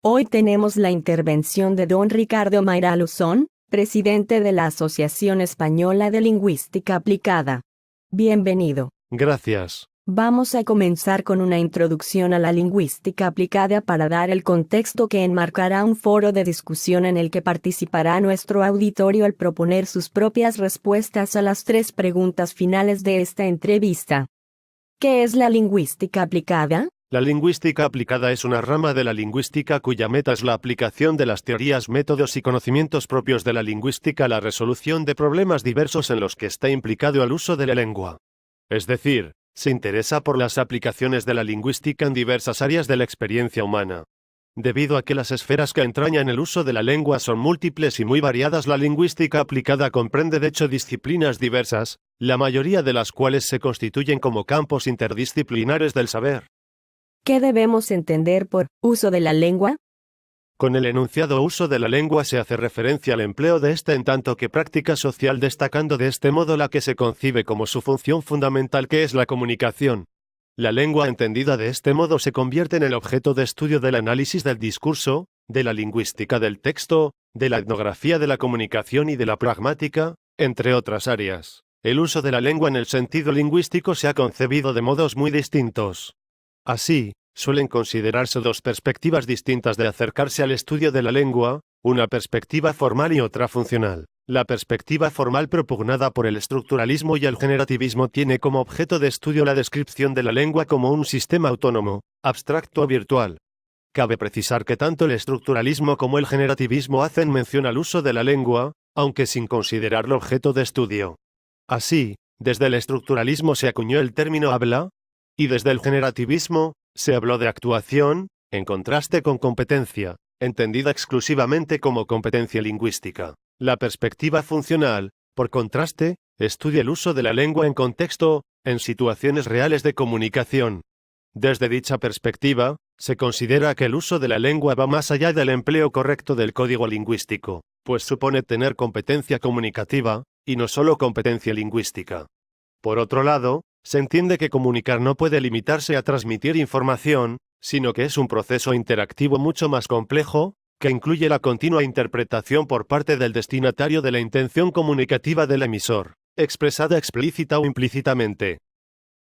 Hoy tenemos la intervención de don Ricardo Mayra Luzón, presidente de la Asociación Española de Lingüística Aplicada. Bienvenido. Gracias. Vamos a comenzar con una introducción a la lingüística aplicada para dar el contexto que enmarcará un foro de discusión en el que participará nuestro auditorio al proponer sus propias respuestas a las 3 preguntas finales de esta entrevista. ¿Qué es la lingüística aplicada? La lingüística aplicada es una rama de la lingüística cuya meta es la aplicación de las teorías, métodos y conocimientos propios de la lingüística a la resolución de problemas diversos en los que está implicado el uso de la lengua. Es decir, se interesa por las aplicaciones de la lingüística en diversas áreas de la experiencia humana. Debido a que las esferas que entrañan el uso de la lengua son múltiples y muy variadas, la lingüística aplicada comprende de hecho disciplinas diversas, la mayoría de las cuales se constituyen como campos interdisciplinares del saber. ¿Qué debemos entender por uso de la lengua? Con el enunciado uso de la lengua se hace referencia al empleo de esta en tanto que práctica social, destacando de este modo la que se concibe como su función fundamental, que es la comunicación. La lengua entendida de este modo se convierte en el objeto de estudio del análisis del discurso, de la lingüística del texto, de la etnografía de la comunicación y de la pragmática, entre otras áreas. El uso de la lengua en el sentido lingüístico se ha concebido de modos muy distintos. Así, suelen considerarse 2 perspectivas distintas de acercarse al estudio de la lengua, una perspectiva formal y otra funcional. La perspectiva formal, propugnada por el estructuralismo y el generativismo, tiene como objeto de estudio la descripción de la lengua como un sistema autónomo, abstracto o virtual. Cabe precisar que tanto el estructuralismo como el generativismo hacen mención al uso de la lengua, aunque sin considerarlo objeto de estudio. Así, desde el estructuralismo se acuñó el término habla, y desde el generativismo, se habló de actuación, en contraste con competencia, entendida exclusivamente como competencia lingüística. La perspectiva funcional, por contraste, estudia el uso de la lengua en contexto, en situaciones reales de comunicación. Desde dicha perspectiva, se considera que el uso de la lengua va más allá del empleo correcto del código lingüístico, pues supone tener competencia comunicativa, y no solo competencia lingüística. Por otro lado, se entiende que comunicar no puede limitarse a transmitir información, sino que es un proceso interactivo mucho más complejo, que incluye la continua interpretación por parte del destinatario de la intención comunicativa del emisor, expresada explícita o implícitamente.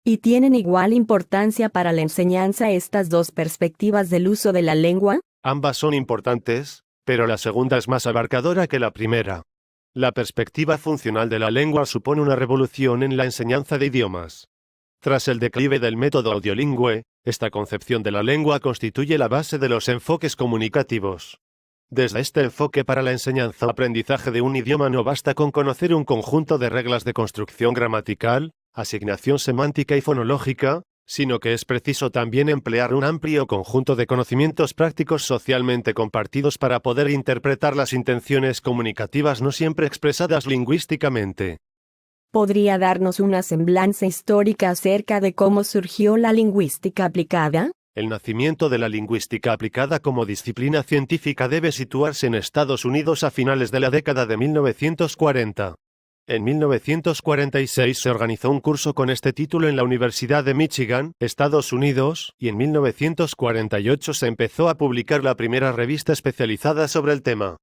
¿Y tienen igual importancia para la enseñanza estas 2 perspectivas del uso de la lengua? Ambas son importantes, pero la segunda es más abarcadora que la primera. La perspectiva funcional de la lengua supone una revolución en la enseñanza de idiomas. Tras el declive del método audiolingüe, esta concepción de la lengua constituye la base de los enfoques comunicativos. Desde este enfoque, para la enseñanza o aprendizaje de un idioma no basta con conocer un conjunto de reglas de construcción gramatical, asignación semántica y fonológica, sino que es preciso también emplear un amplio conjunto de conocimientos prácticos socialmente compartidos para poder interpretar las intenciones comunicativas no siempre expresadas lingüísticamente. ¿Podría darnos una semblanza histórica acerca de cómo surgió la lingüística aplicada? El nacimiento de la lingüística aplicada como disciplina científica debe situarse en Estados Unidos a finales de la década de 1940. En 1946 se organizó un curso con este título en la Universidad de Michigan, Estados Unidos, y en 1948 se empezó a publicar la primera revista especializada sobre el tema.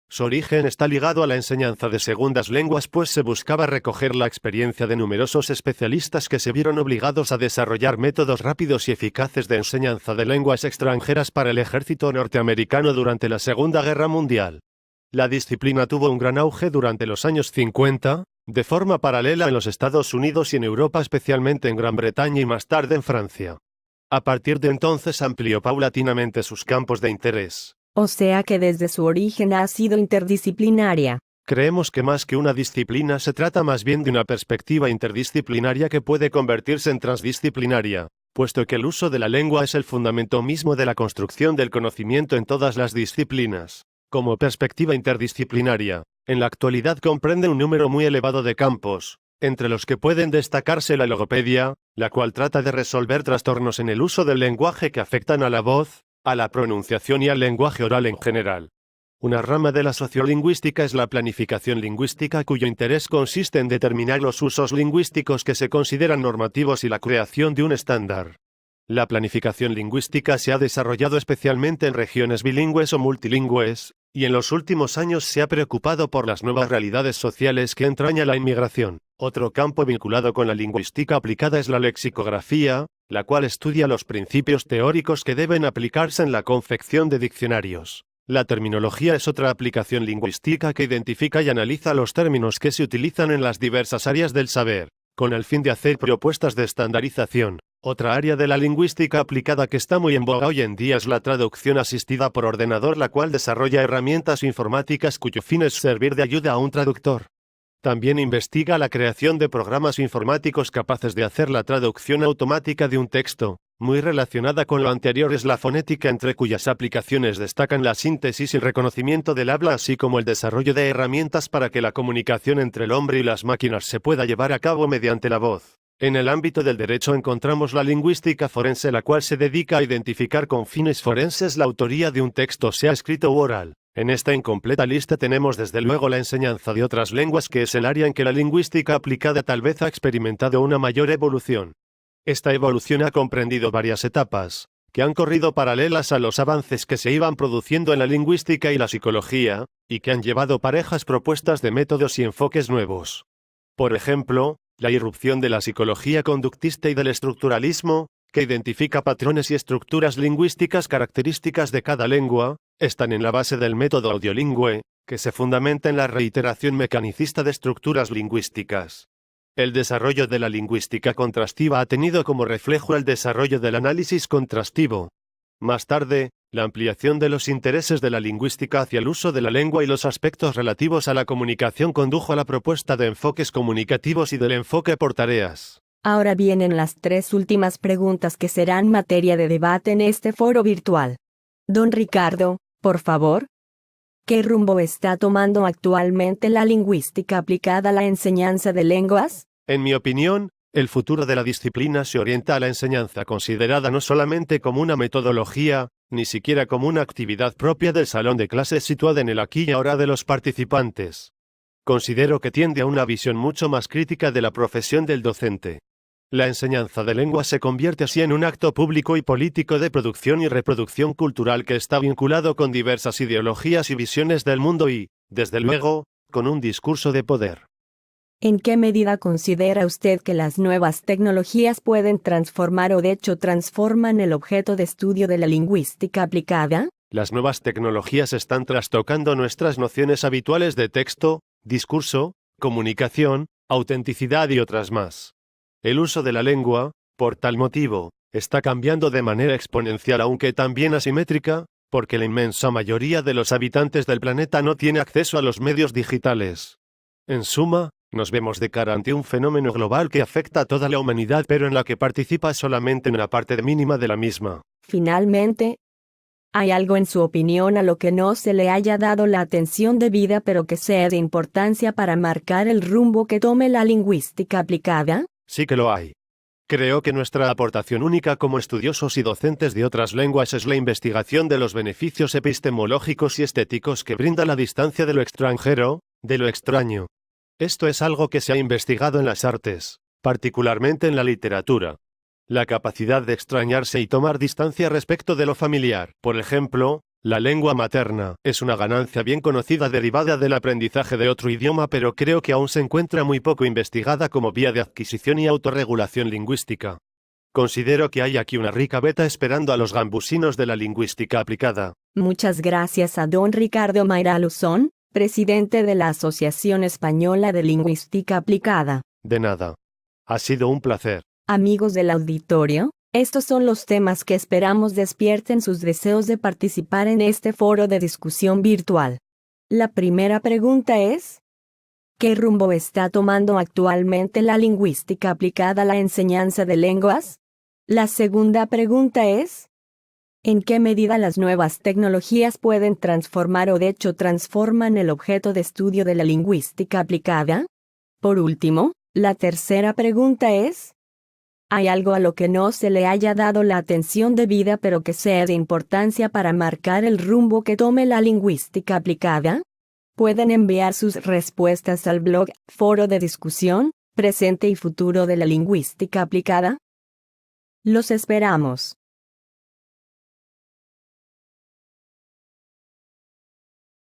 Su origen está ligado a la enseñanza de segundas lenguas, pues se buscaba recoger la experiencia de numerosos especialistas que se vieron obligados a desarrollar métodos rápidos y eficaces de enseñanza de lenguas extranjeras para el ejército norteamericano durante la Segunda Guerra Mundial. La disciplina tuvo un gran auge durante los años 50, de forma paralela en los Estados Unidos y en Europa, especialmente en Gran Bretaña y más tarde en Francia. A partir de entonces amplió paulatinamente sus campos de interés. O sea que desde su origen ha sido interdisciplinaria. Creemos que más que una disciplina se trata más bien de una perspectiva interdisciplinaria que puede convertirse en transdisciplinaria, puesto que el uso de la lengua es el fundamento mismo de la construcción del conocimiento en todas las disciplinas. Como perspectiva interdisciplinaria, en la actualidad comprende un número muy elevado de campos, entre los que pueden destacarse la logopedia, la cual trata de resolver trastornos en el uso del lenguaje que afectan a la voz, a la pronunciación y al lenguaje oral en general. Una rama de la sociolingüística es la planificación lingüística, cuyo interés consiste en determinar los usos lingüísticos que se consideran normativos y la creación de un estándar. La planificación lingüística se ha desarrollado especialmente en regiones bilingües o multilingües, y en los últimos años se ha preocupado por las nuevas realidades sociales que entraña la inmigración. Otro campo vinculado con la lingüística aplicada es la lexicografía, la cual estudia los principios teóricos que deben aplicarse en la confección de diccionarios. La terminología es otra aplicación lingüística que identifica y analiza los términos que se utilizan en las diversas áreas del saber, con el fin de hacer propuestas de estandarización. Otra área de la lingüística aplicada que está muy en boga hoy en día es la traducción asistida por ordenador, la cual desarrolla herramientas informáticas cuyo fin es servir de ayuda a un traductor. También investiga la creación de programas informáticos capaces de hacer la traducción automática de un texto. Muy relacionada con lo anterior es la fonética, entre cuyas aplicaciones destacan la síntesis y el reconocimiento del habla, así como el desarrollo de herramientas para que la comunicación entre el hombre y las máquinas se pueda llevar a cabo mediante la voz. En el ámbito del derecho encontramos la lingüística forense, la cual se dedica a identificar con fines forenses la autoría de un texto, sea escrito u oral. En esta incompleta lista tenemos desde luego la enseñanza de otras lenguas, que es el área en que la lingüística aplicada tal vez ha experimentado una mayor evolución. Esta evolución ha comprendido varias etapas, que han corrido paralelas a los avances que se iban produciendo en la lingüística y la psicología, y que han llevado parejas propuestas de métodos y enfoques nuevos. Por ejemplo, la irrupción de la psicología conductista y del estructuralismo, que identifica patrones y estructuras lingüísticas características de cada lengua, están en la base del método audiolingüe, que se fundamenta en la reiteración mecanicista de estructuras lingüísticas. El desarrollo de la lingüística contrastiva ha tenido como reflejo el desarrollo del análisis contrastivo. Más tarde, la ampliación de los intereses de la lingüística hacia el uso de la lengua y los aspectos relativos a la comunicación condujo a la propuesta de enfoques comunicativos y del enfoque por tareas. Ahora vienen las 3 últimas preguntas que serán materia de debate en este foro virtual. Don Ricardo, por favor. ¿Qué rumbo está tomando actualmente la lingüística aplicada a la enseñanza de lenguas? En mi opinión, el futuro de la disciplina se orienta a la enseñanza considerada no solamente como una metodología, ni siquiera como una actividad propia del salón de clases situada en el aquí y ahora de los participantes. Considero que tiende a una visión mucho más crítica de la profesión del docente. La enseñanza de lengua se convierte así en un acto público y político de producción y reproducción cultural que está vinculado con diversas ideologías y visiones del mundo y, desde luego, con un discurso de poder. ¿En qué medida considera usted que las nuevas tecnologías pueden transformar o de hecho transforman el objeto de estudio de la lingüística aplicada? Las nuevas tecnologías están trastocando nuestras nociones habituales de texto, discurso, comunicación, autenticidad y otras más. El uso de la lengua, por tal motivo, está cambiando de manera exponencial, aunque también asimétrica, porque la inmensa mayoría de los habitantes del planeta no tiene acceso a los medios digitales. En suma, nos vemos de cara ante un fenómeno global que afecta a toda la humanidad, pero en la que participa solamente una parte mínima de la misma. Finalmente, ¿hay algo en su opinión a lo que no se le haya dado la atención debida pero que sea de importancia para marcar el rumbo que tome la lingüística aplicada? Sí que lo hay. Creo que nuestra aportación única como estudiosos y docentes de otras lenguas es la investigación de los beneficios epistemológicos y estéticos que brinda la distancia de lo extranjero, de lo extraño. Esto es algo que se ha investigado en las artes, particularmente en la literatura. La capacidad de extrañarse y tomar distancia respecto de lo familiar. Por ejemplo, la lengua materna es una ganancia bien conocida derivada del aprendizaje de otro idioma, pero creo que aún se encuentra muy poco investigada como vía de adquisición y autorregulación lingüística. Considero que hay aquí una rica beta esperando a los gambusinos de la lingüística aplicada. Muchas gracias a don Ricardo Mayra Luzón, presidente de la Asociación Española de Lingüística Aplicada. De nada. Ha sido un placer. Amigos del auditorio, estos son los temas que esperamos despierten sus deseos de participar en este foro de discusión virtual. La primera pregunta es: ¿qué rumbo está tomando actualmente la lingüística aplicada a la enseñanza de lenguas? La segunda pregunta es: ¿en qué medida las nuevas tecnologías pueden transformar o de hecho transforman el objeto de estudio de la lingüística aplicada? Por último, la tercera pregunta es: ¿hay algo a lo que no se le haya dado la atención debida pero que sea de importancia para marcar el rumbo que tome la lingüística aplicada? Pueden enviar sus respuestas al blog Foro de Discusión, Presente y Futuro de la Lingüística Aplicada. Los esperamos.